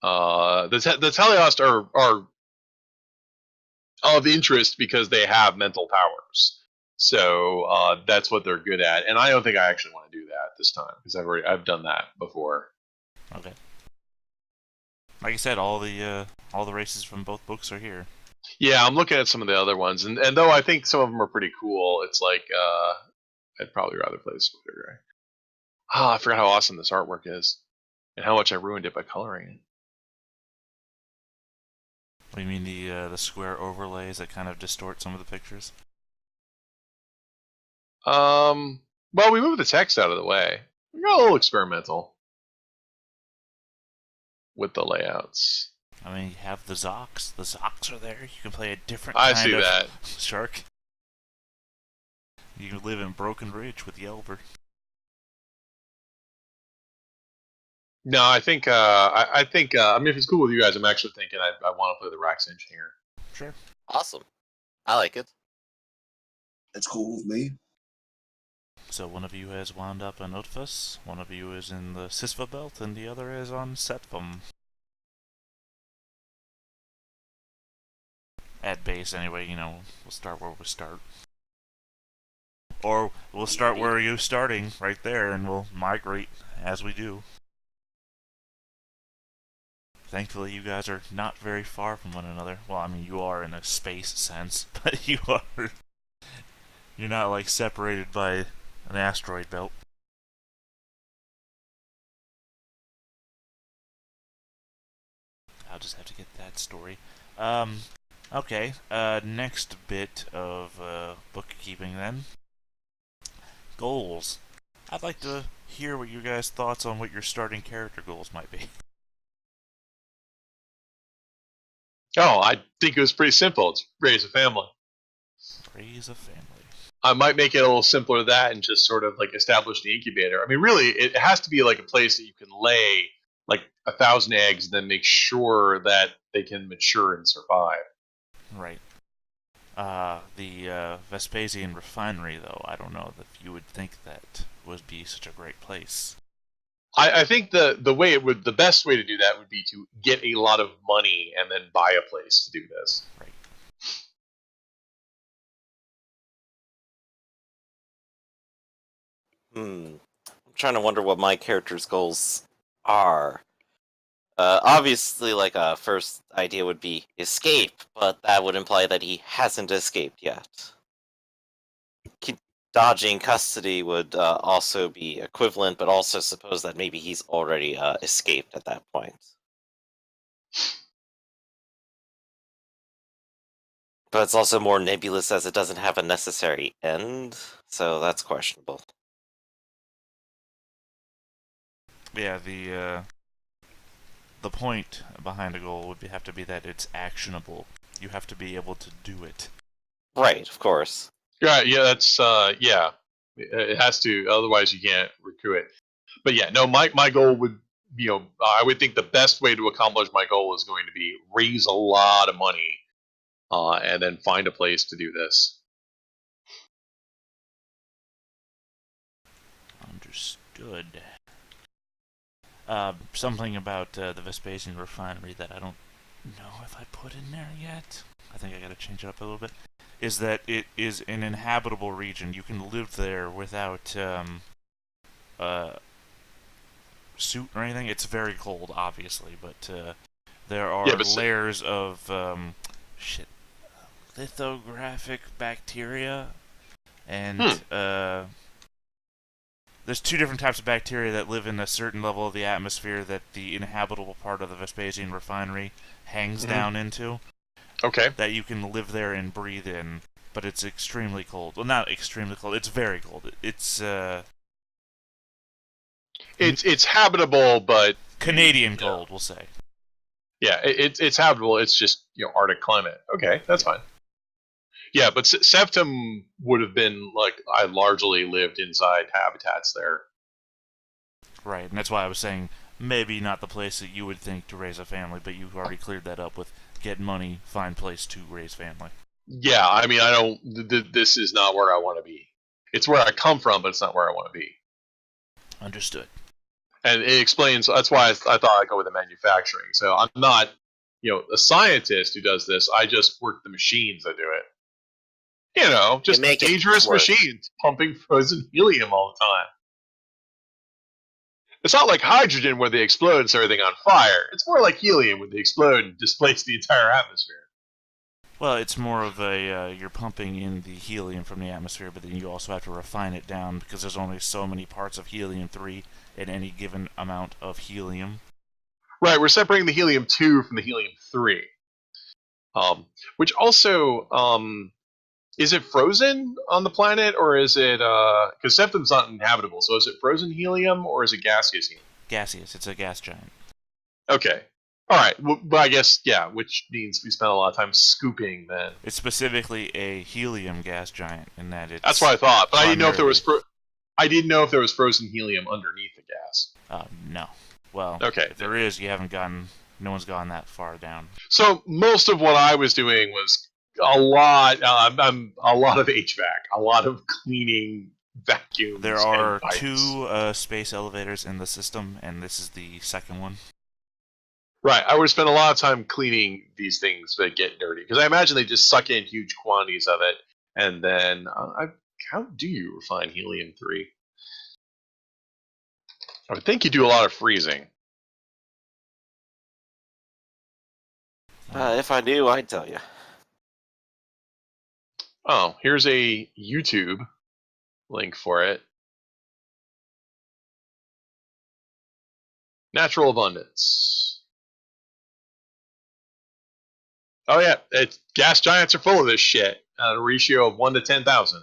the Teleost are of interest because they have mental powers. So that's what they're good at, and I don't think I actually want to do that this time because I've done that before. Okay. Like I said, all the races from both books are here. Yeah, I'm looking at some of the other ones, and though I think some of them are pretty cool, it's like I'd probably rather play the Splitter guy. I forgot how awesome this artwork is, and how much I ruined it by coloring it. What do you mean the square overlays that kind of distort some of the pictures? Well, we moved the text out of the way. We got a little experimental with the layouts. I mean, you have the Zocs. The Zocs are there. You can play a different I kind see of that. shark. You can live in Broken Ridge with Yelver. No, I think I think I mean, if it's cool with you guys, I'm actually thinking I want to play the Rax Engineer. Sure. Awesome. I like it. That's cool with me. So one of you has wound up on Utfus, one of you is in the Sisva belt, and the other is on Setfum. At base, anyway, we'll start where we start. Or we'll start where you're starting, right there, and we'll migrate as we do. Thankfully, you guys are not very far from one another. Well, I mean, you are in a space sense, but you're not, like, separated by an asteroid belt. I'll just have to get that story. Okay, next bit of bookkeeping then. Goals. I'd like to hear what you guys' thoughts on what your starting character goals might be. Oh, I think it was pretty simple. It's raise a family. Raise a family. I might make it a little simpler than that and just sort of like establish the incubator. I mean, really, it has to be like a place that you can lay like 1,000 eggs and then make sure that they can mature and survive. Right. The Vespasian refinery, though, I don't know if you would think that would be such a great place. I think the best way to do that would be to get a lot of money and then buy a place to do this. Right. I'm trying to wonder what my character's goals are. Obviously, like a first idea would be escape, but that would imply that he hasn't escaped yet. Dodging custody would also be equivalent, but also suppose that maybe he's already escaped at that point. But it's also more nebulous as it doesn't have a necessary end, so that's questionable. Yeah, the point behind a goal would have to be that it's actionable. You have to be able to do it. Right, of course. Yeah, that's yeah. It has to, otherwise you can't recruit it. But yeah, no, my goal would, I would think the best way to accomplish my goal is going to be raise a lot of money, and then find a place to do this. Understood. Something about the Vespasian refinery that I don't know if I put in there yet. I think I gotta change it up a little bit. Is that it is an inhabitable region. You can live there without suit or anything. It's very cold, obviously, but there are layers of lithographic bacteria, and there's two different types of bacteria that live in a certain level of the atmosphere that the inhabitable part of the Vespasian refinery hangs down into. Okay. That you can live there and breathe in, but it's extremely cold. Well, not extremely cold. It's very cold. It's habitable, but Canadian cold, we'll say. Yeah, it's habitable. It's just Arctic climate. Okay, that's fine. Yeah, but Septum would have been like I largely lived inside habitats there. Right, and that's why I was saying maybe not the place that you would think to raise a family, but you've already cleared that up with get money, find place to raise family. Yeah, I mean, I don't. This is not where I want to be. It's where I come from, but it's not where I want to be. Understood. And it explains. That's why I thought I'd go with the manufacturing. So I'm not, a scientist who does this. I just work the machines that do it. Just dangerous machines pumping frozen helium all the time. It's not like hydrogen where they explode and set everything on fire. It's more like helium where they explode and displace the entire atmosphere. Well, it's more of a, you're pumping in the helium from the atmosphere, but then you also have to refine it down because there's only so many parts of helium-3 in any given amount of helium. Right, we're separating the helium-2 from the helium-3. Which also, is it frozen on the planet, or is it, because Septum's not inhabitable, so is it frozen helium, or is it gaseous helium? Gaseous, it's a gas giant. Okay. Alright, well, I guess, yeah, which means we spent a lot of time scooping then. It's specifically a helium gas giant in that it's... That's what I thought, but I didn't know if there was frozen helium underneath the gas. No. Well, okay. If there is, no one's gone that far down. So most of what I was doing was a lot of HVAC, a lot of cleaning There vacuums and are pipes. 2 space elevators in the system, and this is the second one. Right, I would spend a lot of time cleaning these things that get dirty because I imagine they just suck in huge quantities of it, and then how do you refine helium-3? I would think you do a lot of freezing. Uh, If I knew, I'd tell you. Oh, here's a YouTube link for it. Natural abundance. Oh yeah, gas giants are full of this shit. A ratio of 1 to 10,000.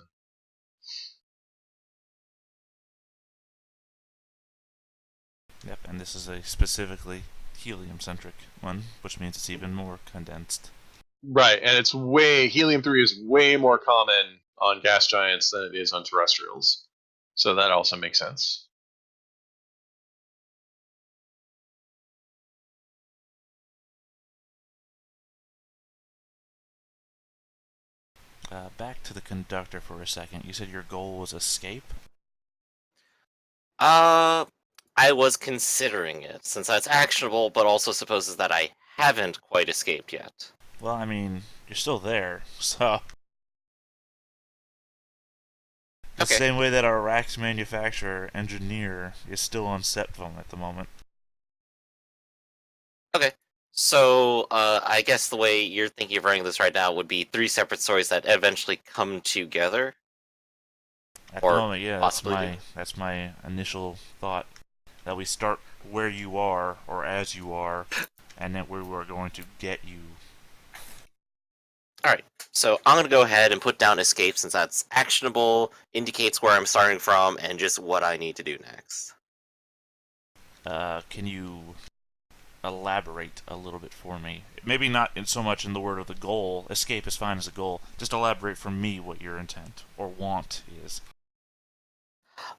yep, and this is a specifically helium-centric one, which means it's even more condensed. Right, and helium-3 is way more common on gas giants than it is on terrestrials. So that also makes sense. Back to the conductor for a second. You said your goal was escape? Uh, I was considering it, since that's actionable, but also supposes that I haven't quite escaped yet. Well, I mean, you're still there, so... The Okay, same way that our racks manufacturer engineer is still on Septum at the moment. okay. So, I guess the way you're thinking of writing this right now would be 3 separate stories that eventually come together, At the or moment, yeah, possibly do. that's my initial thought. That we start where you are, or as you are, and then we were going to get you. Alright, so I'm gonna go ahead and put down escape since that's actionable, indicates where I'm starting from, and just what I need to do next. Can you elaborate a little bit for me? Maybe not so much in the word of the goal. Escape is fine as a goal. Just elaborate for me what your intent or want is.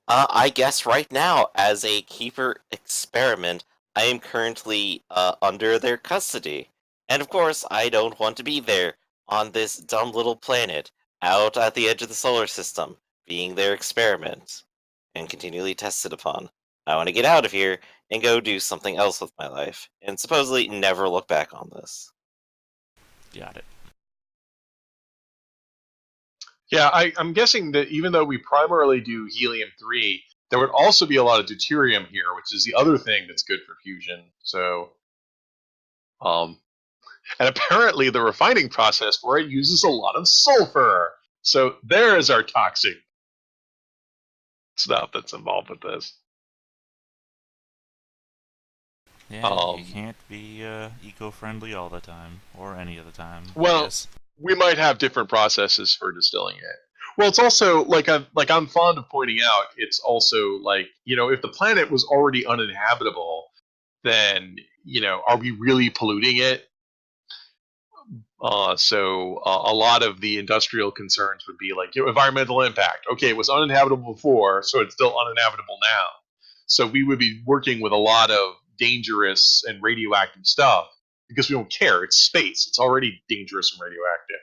I guess right now, as a keeper experiment, I am currently under their custody. And of course, I don't want to be there on this dumb little planet out at the edge of the solar system, being their experiment and continually tested upon. I want to get out of here and go do something else with my life, and supposedly never look back on this. Got it. Yeah, I'm guessing that even though we primarily do helium-3, there would also be a lot of deuterium here, which is the other thing that's good for fusion. So, um, and apparently the refining process for it uses a lot of sulfur. So there is our toxic stuff that's involved with this. Yeah, you Um, can't be eco-friendly all the time, or any of the time, I well, guess. we might have different processes for distilling it. Well, it's also like I'm fond of pointing out. It's also like, if the planet was already uninhabitable, then are we really polluting it? So a lot of the industrial concerns would be like, environmental impact. Okay, it was uninhabitable before, so it's still uninhabitable now. So we would be working with a lot of dangerous and radioactive stuff because we don't care. It's space. It's already dangerous and radioactive.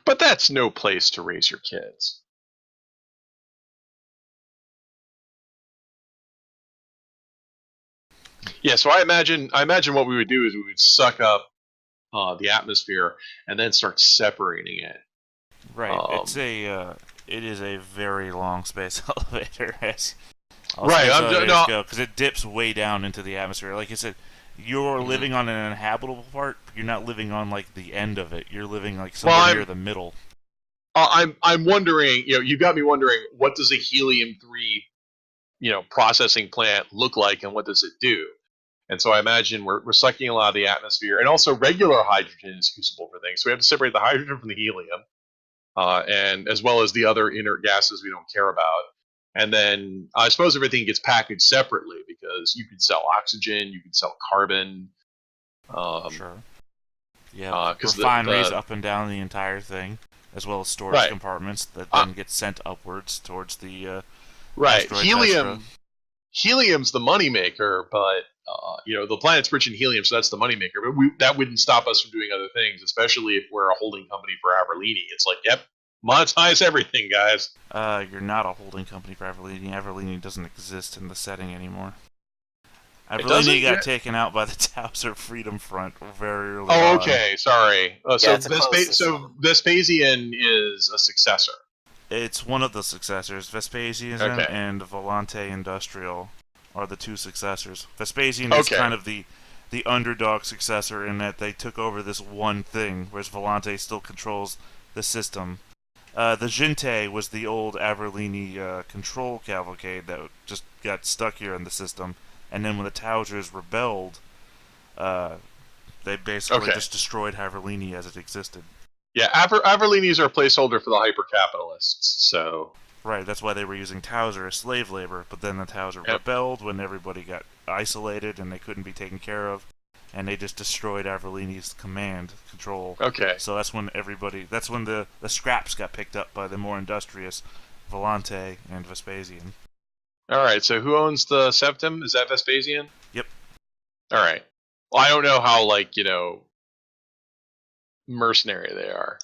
But that's no place to raise your kids. Yeah, so I imagine what we would do is we would suck up the atmosphere and then start separating it. Right. Um, It is a very long space elevator, as all right. space I'm elevators no. go, because it dips way down into the atmosphere. Like I said, you're Mhm. living on an inhabitable part. You're not living on like the end of it. You're living like Well, somewhere near the middle. I'm wondering. You got me wondering. What does a helium-3 processing plant look like, and what does it do? And so I imagine we're sucking a lot of the atmosphere, and also regular hydrogen is usable for things. So we have to separate the hydrogen from the helium, and as well as the other inert gases we don't care about. And then I suppose everything gets packaged separately because you could sell oxygen, you could sell carbon, Sure. You have because refineries the up and down the entire thing, as well as storage right, compartments that uh, then get sent upwards towards the right, asteroid Vestra. helium's the moneymaker, but the planet's rich in helium, so that's the moneymaker. But that wouldn't stop us from doing other things, especially if we're a holding company for Aberlini. It's like, yep, Monetize everything, guys. You're not a holding company for Averlini. Averlini doesn't exist in the setting anymore. It Averlini doesn't. got taken out by the Towser Freedom Front very early Oh, on. okay. Sorry. Yeah, it's a closed system. Vespasian is a successor. It's one of the successors. Vespasian Okay. and Volante Industrial are the two successors. Vespasian is Okay. kind of the underdog successor in that they took over this one thing, whereas Volante still controls the system. The Gente was the old Averlini control cavalcade that just got stuck here in the system, and then when the Tausers rebelled, uh, they basically Okay. just destroyed Averlini as it existed. Yeah, Averlini's are a placeholder for the hyper-capitalists, so... Right, that's why they were using Towser as slave labor, but then the Towser Yep. rebelled when everybody got isolated and they couldn't be taken care of, and they just destroyed Averlini's command control. Okay. So that's when the scraps got picked up by the more industrious Volante and Vespasian. Alright, so who owns the Septim? Is that Vespasian? Yep. Alright. Well, I don't know how, mercenary they are.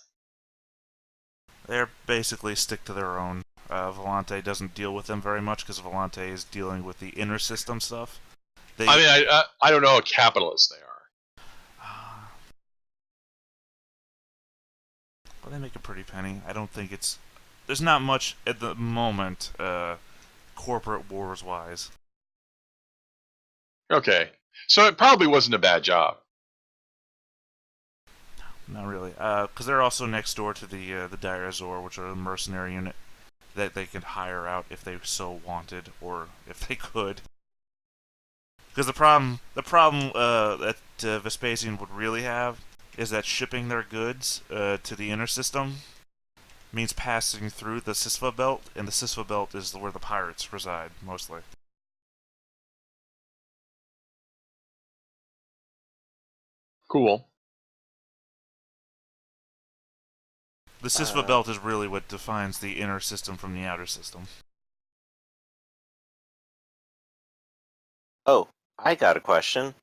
They're basically stick to their own. Volante doesn't deal with them very much because Volante is dealing with the inner system stuff. I don't know how capitalist they are. Well, they make a pretty penny. I don't think it's... There's not much at the moment, corporate wars-wise. Okay. So it probably wasn't a bad job. Not really. Because they're also next door to the Dire Azor, which are a mercenary unit that they could hire out if they so wanted, or if they could. Because the problem that Vespasian would really have is that shipping their goods to the inner system means passing through the Sisva Belt, and the Sisva Belt is where the pirates reside, mostly. Cool. The Sisva Belt is really what defines the inner system from the outer system. Oh, I got a question.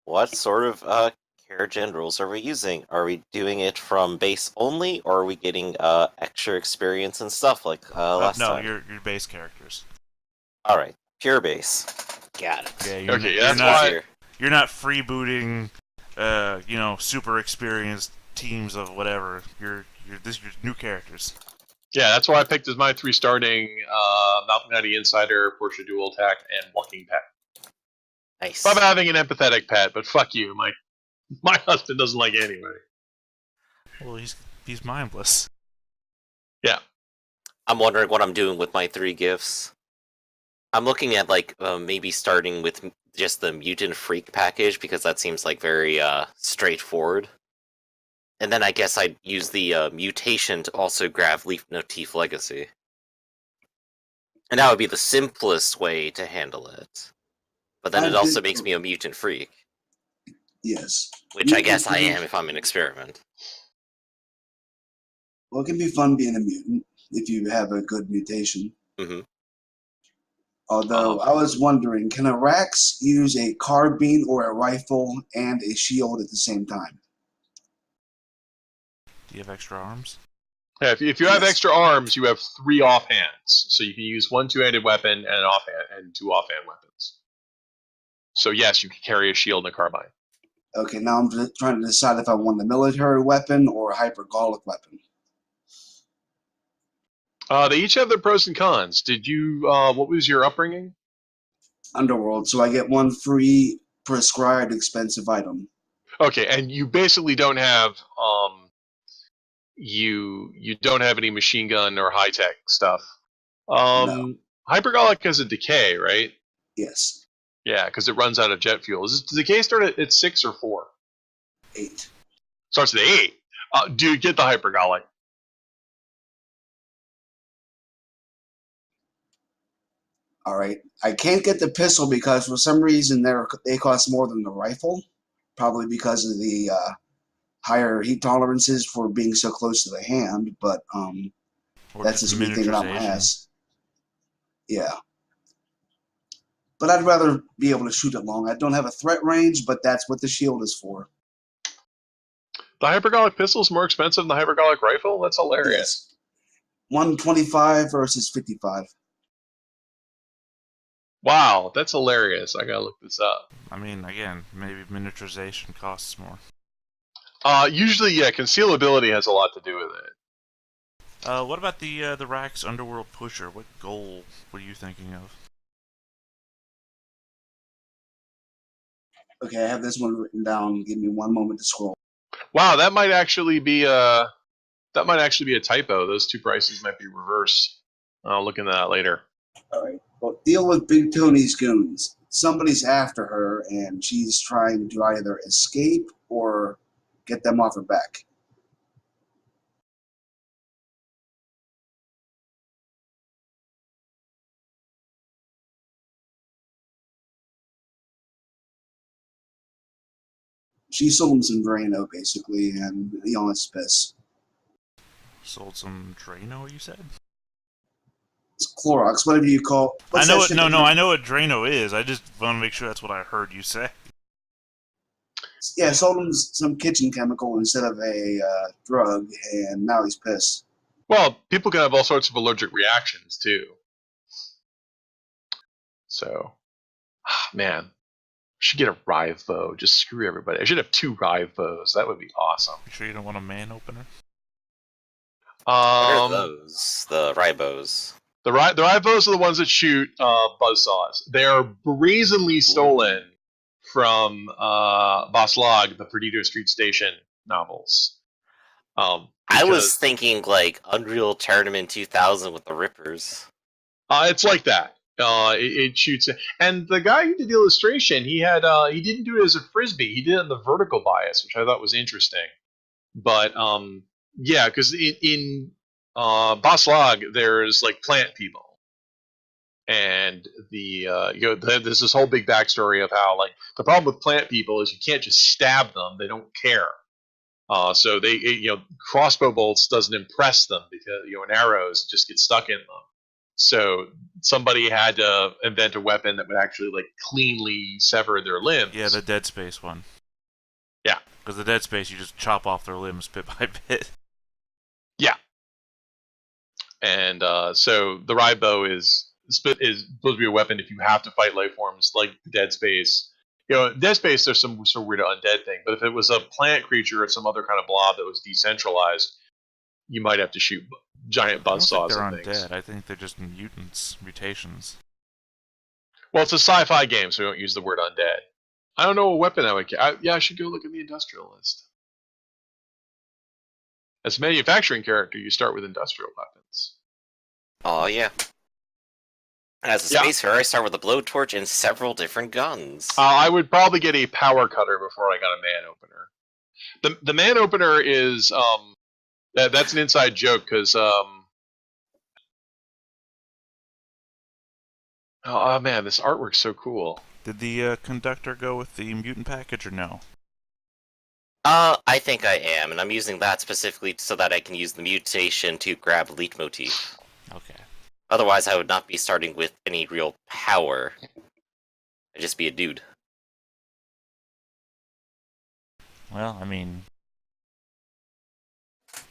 What sort of carriage and rules are we using? Are we doing it from base only, or are we getting extra experience and stuff like last no, time? your base characters. Alright, pure base. Got it. Yeah, you're, Okay, you're that's not why... you're not freebooting, super experienced teams of whatever. You're new characters. Yeah, that's why I picked as my 3 starting Malcolm Knighty Insider, Portia Dual Attack, and Walking Pet. Nice. I'm having an empathetic pet, but fuck you. My husband doesn't like it anyway. Well, he's mindless. Yeah. I'm wondering what I'm doing with my 3 gifts. I'm looking at maybe starting with just the Mutant Freak package because that seems like very straightforward. And then I guess I'd use the mutation to also grab Leaf Motif Legacy. And that would be the simplest way to handle it. But then it also makes me a mutant freak. Yes. Which I guess I am if I'm an experiment. Well, it can be fun being a mutant if you have a good mutation. Mm-hmm. Although, I was wondering, can a Rax use a carbine or a rifle and a shield at the same time? Do you have extra arms? Yeah, if you have extra arms, you have 3 offhands. So you can use 1 2-handed weapon and an offhand and 2 offhand weapons. So yes, you can carry a shield and a carbine. Okay, now I'm just trying to decide if I want a military weapon or a hypergolic weapon. They each have their pros and cons. Did you? What was your upbringing? Underworld, so I get 1 free prescribed expensive item. Okay, and you basically don't have you don't have any machine gun or high tech stuff. No. Hypergolic has a decay, right? Yes. Yeah, because it runs out of jet fuel. Does decay start at 6 or 4? 8. Starts at 8. Dude, get the hypergolic. All right. I can't get the pistol because for some reason they cost more than the rifle. Probably because of the higher heat tolerances for being so close to the hand. But that's just me thinking about my ass. Yeah. But I'd rather be able to shoot it long. I don't have a threat range, but that's what the shield is for. The hypergolic pistol is more expensive than the hypergolic rifle? That's hilarious. Yes. 125 versus 55. Wow, that's hilarious. I gotta look this up. I mean, again, maybe miniaturization costs more. Usually, yeah, concealability has a lot to do with it. What about the Rax Underworld Pusher? What goal were you thinking of? Okay, I have this one written down. Give me one moment to scroll. Wow, that might actually be a typo. Those two prices might be reversed. I'll look into that later. All right. Well, deal with Big Tony's goons. Somebody's after her, and she's trying to either escape or get them off her back. She sold him some Drano, basically, and the honest piss. Sold some Drano, you said? It's Clorox, whatever you call. I know what. Shit No, I know what Drano is. I just want to make sure that's what I heard you say. Yeah, sold him some kitchen chemical instead of a drug, and now he's pissed. Well, people can have all sorts of allergic reactions too. So, man, I should get a Rivo. Just screw everybody. I should have 2 Rivos. That would be awesome. You sure you don't want a man opener? What are those? The ribos. The Rivos are the ones that shoot buzzsaws. They are brazenly stolen from Boss Log, the Perdido Street Station novels. I was thinking like Unreal Tournament 2000 with the Rippers. It's like that. It shoots, and the guy who did the illustration, he didn't do it as a frisbee. He did it in the vertical bias, which I thought was interesting. But yeah, because in Boss Log, there's like plant people, and there's this whole big backstory of how like the problem with plant people is you can't just stab them; they don't care. So crossbow bolts doesn't impress them because and arrows just get stuck in them. So somebody had to invent a weapon that would actually like cleanly sever their limbs. Yeah, the Dead Space one. Yeah, because the Dead Space you just chop off their limbs bit by bit. Yeah, and so the Ribo is supposed to be a weapon if you have to fight life forms like Dead Space. Dead Space, there's some sort of weird undead thing, but if it was a plant creature or some other kind of blob that was decentralized, you might have to shoot giant buzzsaws and things. They're undead. I think they're just mutations. Well, it's a sci-fi game, so we don't use the word undead. I don't know what weapon I would get. I should go look at the industrial list. As a manufacturing character, you start with industrial weapons. Oh, yeah. As a spacer, I start with a blowtorch and several different guns. I would probably get a power cutter before I got a man opener. The man opener is that's an inside joke because oh man, this artwork's so cool. Did the conductor go with the mutant package or no? I think I am, and I'm using that specifically so that I can use the mutation to grab leitmotif. Okay. Otherwise, I would not be starting with any real power. I'd just be a dude. Well, I mean,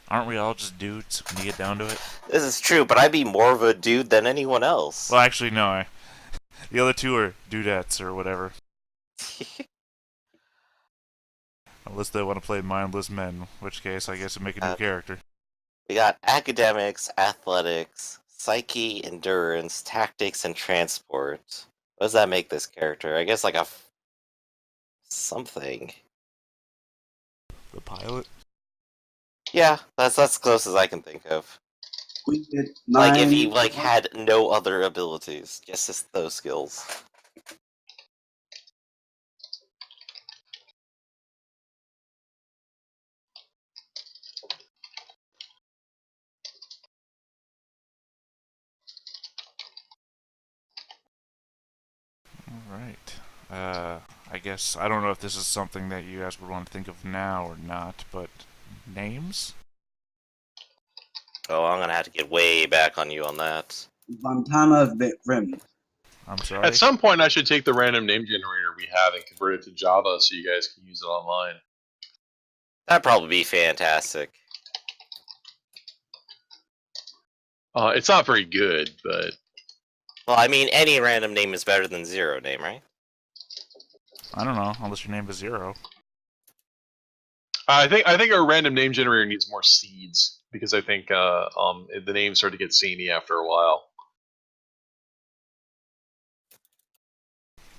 aren't we all just dudes when you get down to it? This is true, but I'd be more of a dude than anyone else. Well, actually, no. The other two are dudettes or whatever. Unless they want to play mindless men, in which case I guess it'd make a new character. We got academics, athletics, psyche, endurance, tactics, and transport. What does that make this character? I guess like a something. The pilot? Yeah, that's as close as I can think of. We did 9. Like if he had no other abilities, just those skills. Alright. I guess, I don't know if this is something that you guys would want to think of now or not, but names? Oh, I'm gonna have to get way back on you on that. Montana Rim. I'm sorry? At some point, I should take the random name generator we have and convert it to Java so you guys can use it online. That'd probably be fantastic. It's not very good, but Well, I mean, any random name is better than zero name, right? I don't know, unless your name is Zero. I think our random name generator needs more seeds because I think the names start to get samey after a while.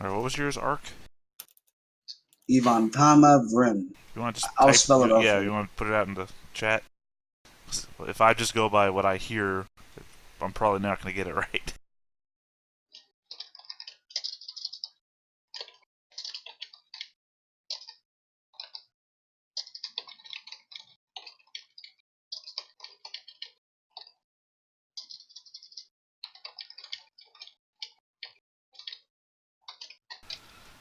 Alright, what was yours, Ark? Ivantana Vrim. You want to just I'll type? spell it out Yeah, for you you. want to put it out in the chat? If I just go by what I hear, I'm probably not going to get it right.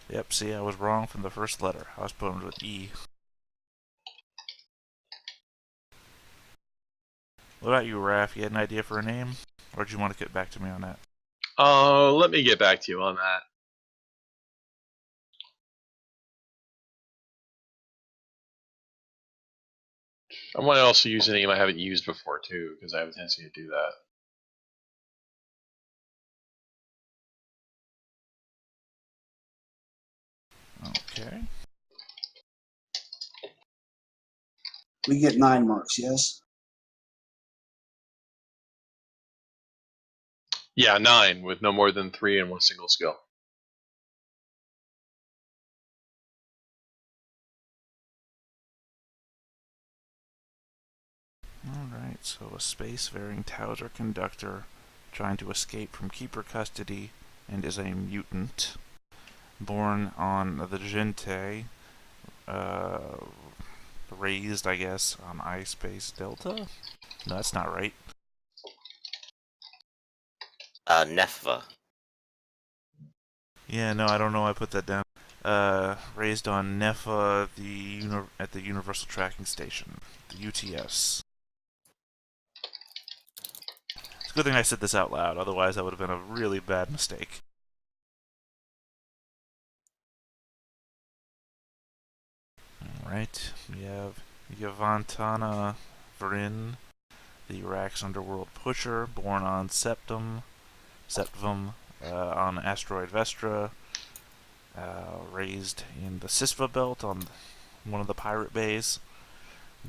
Yep, see, I was wrong from the first letter. I was putting it with E. What about you, Raph? You had an idea for a name? Or do you want to get back to me on that? Let me get back to you on that. I want to also use a name I haven't used before too, because I have a tendency to do that. Okay. We get 9 marks, yes? Yeah, 9 with no more than 3 in one single skill. Alright, so a space-faring Towser conductor trying to escape from keeper custody and is a mutant. Born on the Gente, uh, raised, I guess, on iSpace Delta? No, that's not right. Nefva. Yeah, no, I don't know why I put that down. Raised on NEFA at the Universal Tracking Station, the UTS. It's a good thing I said this out loud, otherwise that would have been a really bad mistake. Alright, we have Yavantana Vrin, the Iraq's underworld pusher, born on Septum, on asteroid Vestra, raised in the Sisva belt on one of the pirate bays.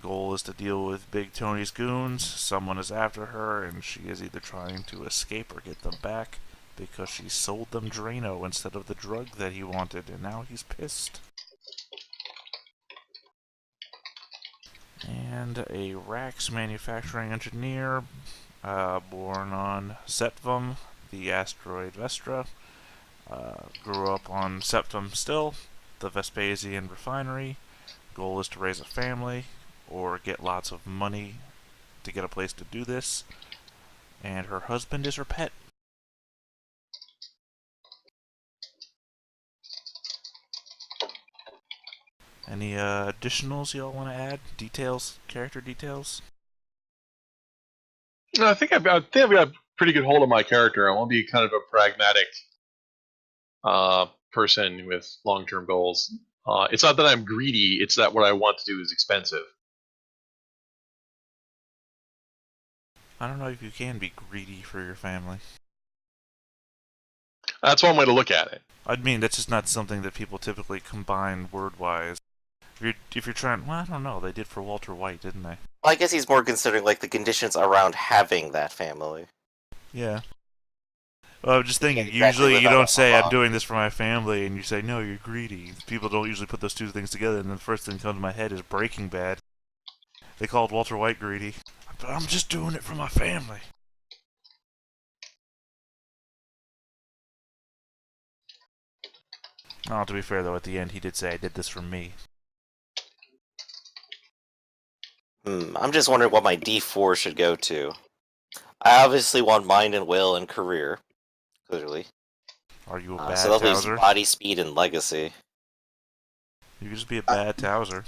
Goal is to deal with Big Tony's goons. Someone is after her, and she is either trying to escape or get them back because she sold them Drano instead of the drug that he wanted, and now he's pissed. And a Rax manufacturing engineer, born on Setvam, the asteroid Vestra. Grew up on Septum still, the Vespasian refinery. Goal is to raise a family or get lots of money to get a place to do this. And her husband is her pet. Any additionals y'all want to add? Details? Character details? No, I think I've got a pretty good hold of my character. I want to be kind of a pragmatic person with long-term goals. It's not that I'm greedy; it's that what I want to do is expensive. I don't know if you can be greedy for your family. That's one way to look at it. I mean, that's just not something that people typically combine word-wise. If you're trying, well, I don't know. They did for Walter White, didn't they? Well, I guess he's more considering like the conditions around having that family. Yeah. Well, I'm just You thinking, can't exactly usually live you out don't of say, I'm a doing this for my family, and you say, no, you're greedy. People don't usually put those two things together, and the first thing that comes to my head is Breaking Bad. They called Walter White greedy. But I'm just doing it for my family. Oh, to be fair, though, at the end he did say, I did this for me. I'm just wondering what my D4 should go to. I obviously want mind and will and career, clearly. Are you a So bad that leaves Towser? body, speed, and legacy. You could just be a I, bad Towser.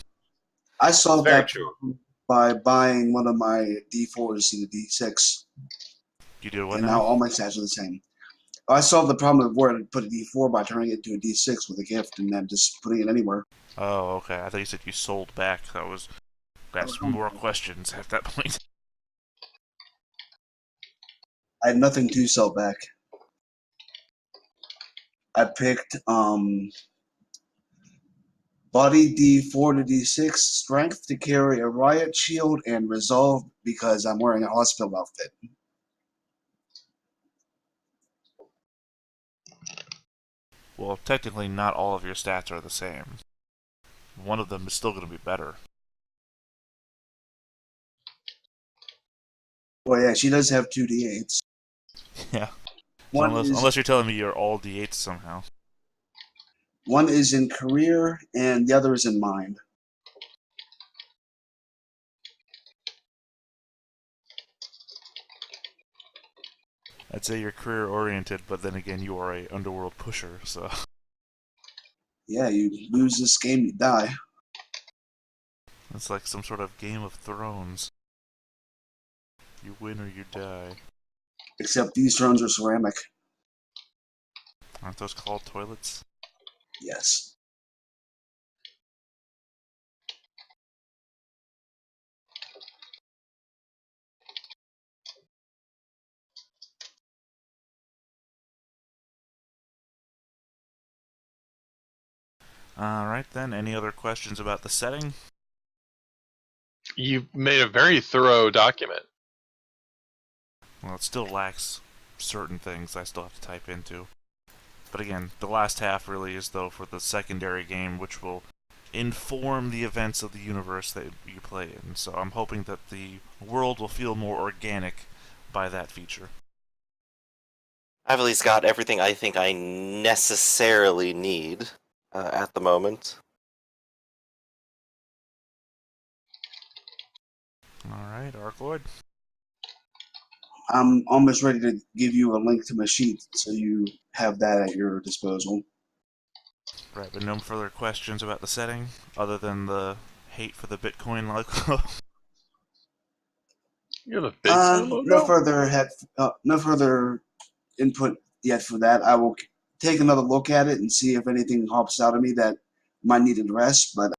I solved Very that true. problem by buying one of my D4s in a D6, You do what and now now? all my stats are the same. I solved the problem of where to put a D4 by turning it into a D6 with a gift and then just putting it anywhere. Oh, okay. I thought you said you sold back. That's more questions at that point. I had nothing to sell back. I picked body D4 to D6, strength to carry a riot shield, and resolve because I'm wearing a hospital outfit. Well, technically, not all of your stats are the same. One of them is still going to be better. Well, yeah, she does have 2 D8s. Yeah. So One is unless you're telling me you're all D8s somehow. one is in career, and the other is in mind. I'd say you're career oriented, but then again, you are a underworld pusher, so Yeah, you lose this game, you die. it's like some sort of Game of Thrones. You win or you die. Except these drones are ceramic. Aren't those called toilets? Yes. Alright then, any other questions about the setting? You made a very thorough document. Well, it still lacks certain things I still have to type into. But again, the last half really is, though, for the secondary game, which will inform the events of the universe that you play in. So I'm hoping that the world will feel more organic by that feature. I've at least got everything I think I necessarily need at the moment. Alright, Arcloid. I'm almost ready to give you a link to my sheet so you have that at your disposal. Right, but no further questions about the setting, other than the hate for the Bitcoin logo. You have a Bitcoin logo? No further input yet for that. I will take another look at it and see if anything hops out at me that might need addressed, but